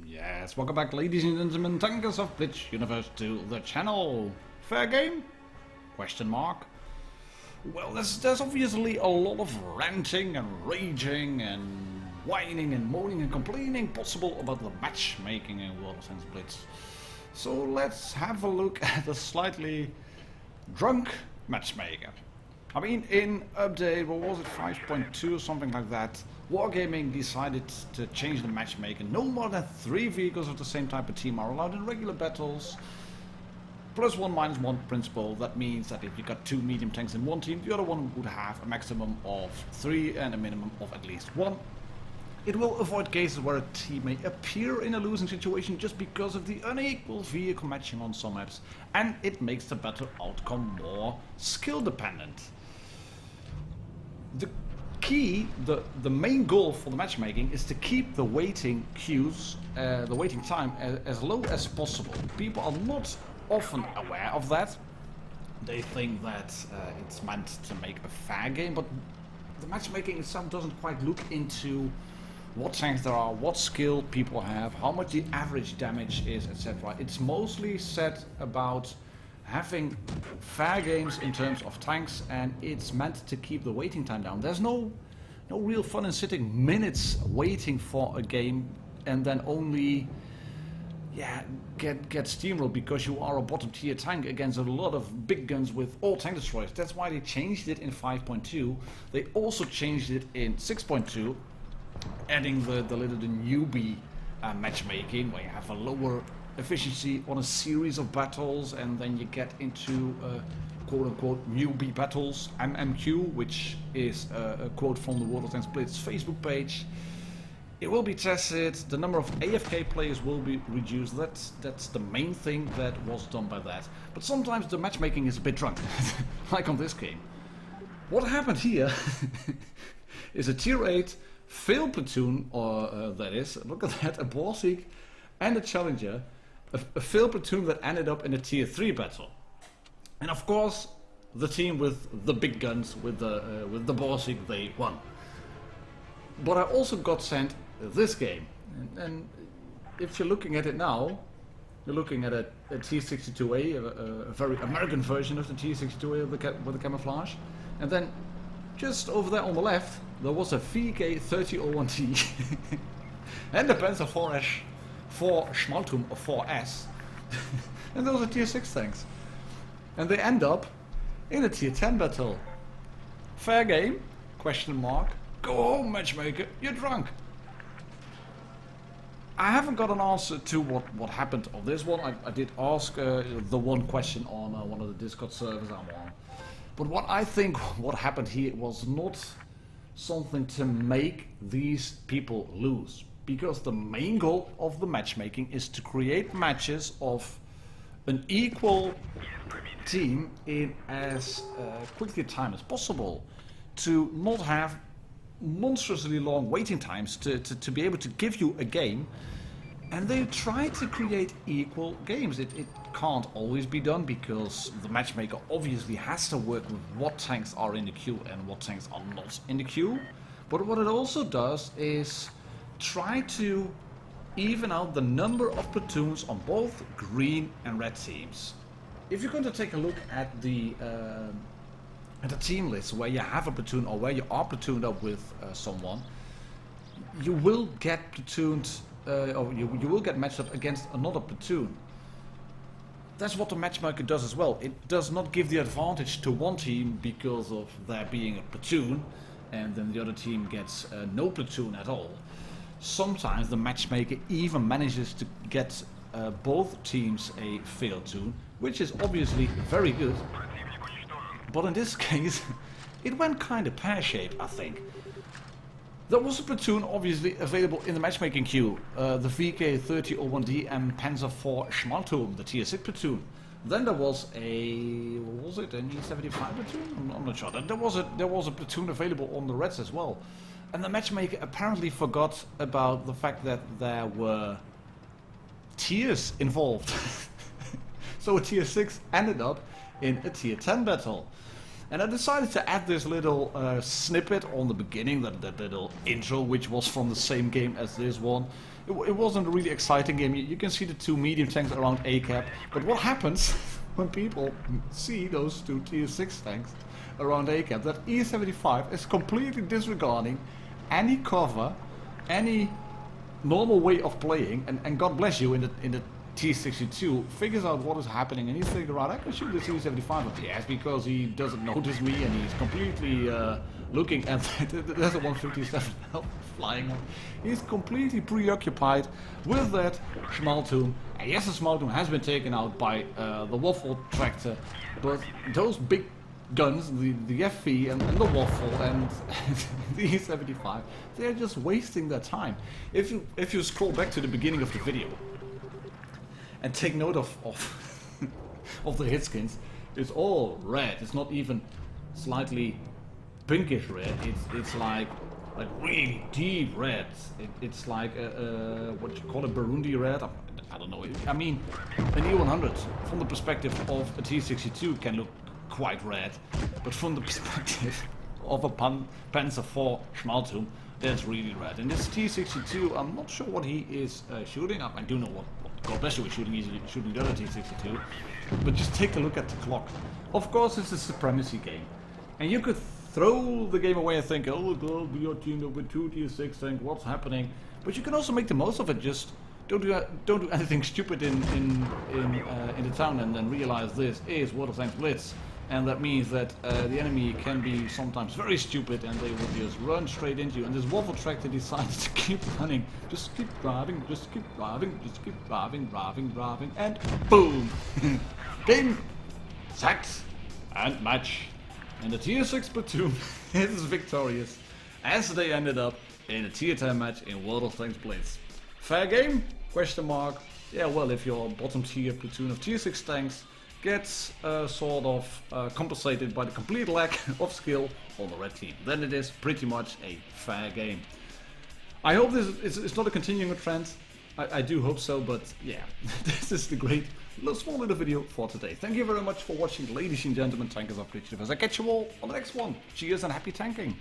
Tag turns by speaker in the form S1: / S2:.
S1: Yes, welcome back, ladies and gentlemen, tankers of Blitz Universe, to the channel. Fair game? Question mark. Well, there's obviously a lot of ranting and raging and whining and moaning and complaining possible about the matchmaking in World of Tanks Blitz. So let's have a look at the slightly drunk matchmaker. I mean, in update, what was it, 5.2 or something like that, Wargaming decided to change the matchmaking. No more than 3 vehicles of the same type of team are allowed in regular battles. +1 -1 principle. That means that if you got 2 medium tanks in one team, the other one would have a maximum of 3 and a minimum of at least 1. It will avoid cases where a team may appear in a losing situation just because of the unequal vehicle matching on some maps, and it makes the battle outcome more skill dependent. The key, the main goal for the matchmaking is to keep the waiting queues, the waiting time as low as possible. People are not often aware of that. They think that it's meant to make a fair game, but the matchmaking itself doesn't quite look into what tanks there are, what skill people have, how much the average damage is, etc. It's mostly set about having fair games in terms of tanks, and it's meant to keep the waiting time down. There's no real fun in sitting minutes waiting for a game and then only get steamrolled because you are a bottom tier tank against a lot of big guns with all tank destroyers. That's why they changed it in 5.2. They also changed it in 6.2, adding the newbie matchmaking, where you have a lower efficiency on a series of battles, and then you get into quote-unquote newbie battles, MMQ, which is a quote from the World of Tanks Blitz Facebook page. It will be tested, the number of AFK players will be reduced. That's the main thing that was done by that. But sometimes the matchmaking is a bit drunk, like on this game. What happened here is a tier 8 failed platoon, or that is, look at that, a Borsig and a Challenger, a failed platoon that ended up in a tier 3 battle. And of course, the team with the big guns, with the Borsig, they won. But I also got sent this game, and if you're looking at it now, you're looking at a T62A, a very American version of the T62A with the camouflage, and then just over there on the left, there was a VK3001T and a Panzer 4 Schmaltum of 4S, and those are tier 6 tanks. And they end up in a tier 10 battle. Fair game? Question mark. Go home, matchmaker, you're drunk. I haven't got an answer to what happened on this one. I did ask the one question on one of the Discord servers I'm on. But what I think what happened here was not something to make these people lose. Because the main goal of the matchmaking is to create matches of an equal team in as quickly time as possible. To not have monstrously long waiting times to be able to give you a game, and they try to create equal games. It can't always be done because the matchmaker obviously has to work with what tanks are in the queue and what tanks are not in the queue. But what it also does is try to even out the number of platoons on both green and red teams. If you're going to take a look at the team list where you have a platoon or where you are platooned up with someone, you will get platooned, or you will get matched up against another platoon. That's what the matchmaker does as well. It does not give the advantage to one team because of there being a platoon, and then the other team gets no platoon at all. Sometimes the matchmaker even manages to get both teams a failed tune, which is obviously very good. But in this case, it went kind of pear-shaped, I think. There was a platoon obviously available in the matchmaking queue, the VK3001D and Panzer IV Schmalturm, the tier 6 platoon. Then there was a, what was it, an E75 platoon? I'm not sure. There was a platoon available on the Reds as well. And the matchmaker apparently forgot about the fact that there were tiers involved. So a tier 6 ended up in a tier 10 battle. And I decided to add this little snippet on the beginning, that little intro, which was from the same game as this one. It wasn't a really exciting game. You can see the two medium tanks around A-cap, but what happens when people see those two tier 6 tanks around A-cap? That E75 is completely disregarding any cover, any normal way of playing, and God bless you, in the T62 figures out what is happening, and he's thinking, right, I can shoot this E75 at the ass because he doesn't notice me, and he's completely looking at there's a 157 flying on. He's completely preoccupied with that Schmalturm. And yes, the Schmalturm has been taken out by the Waffle tractor, but those big guns, the FV and the Waffle and the E75, they're just wasting their time. If you scroll back to the beginning of the video and take note of of the hit skins, it's all red. It's not even slightly pinkish red. It's like really deep red. It's like what you call a Burundi red. I don't know. I mean, an E100 from the perspective of a T62 can look quite red, but from the perspective of a Panzer IV Schmalturm, that's really red. And this T62, I'm not sure what he is shooting. I do know what God bless you is shooting. He's shooting the other T62. But just take a look at the clock. Of course, it's a supremacy game, and you could throw the game away and think, oh God, we are teamed up with two tier 6 tanks. What's happening? But you can also make the most of it. Just don't do anything stupid in the town, and then realize this is World of Tanks Blitz. And that means that the enemy can be sometimes very stupid, and they will just run straight into you. And this Waffle tractor decided to keep running. Just keep driving, just keep driving, just keep driving, and boom! Game, set, and match. And the tier 6 platoon is victorious, as they ended up in a tier 10 match in World of Tanks Blitz. Fair game? Question mark. Yeah, well, if your bottom tier platoon of tier 6 tanks gets sort of compensated by the complete lack of skill on the red team, then it is pretty much a fair game. I hope this is not a continuing trend. I do hope so, but yeah, this is the great small little video for today. Thank you very much for watching, ladies and gentlemen, tankers of Blitz. As I catch you all on the next one. Cheers and happy tanking!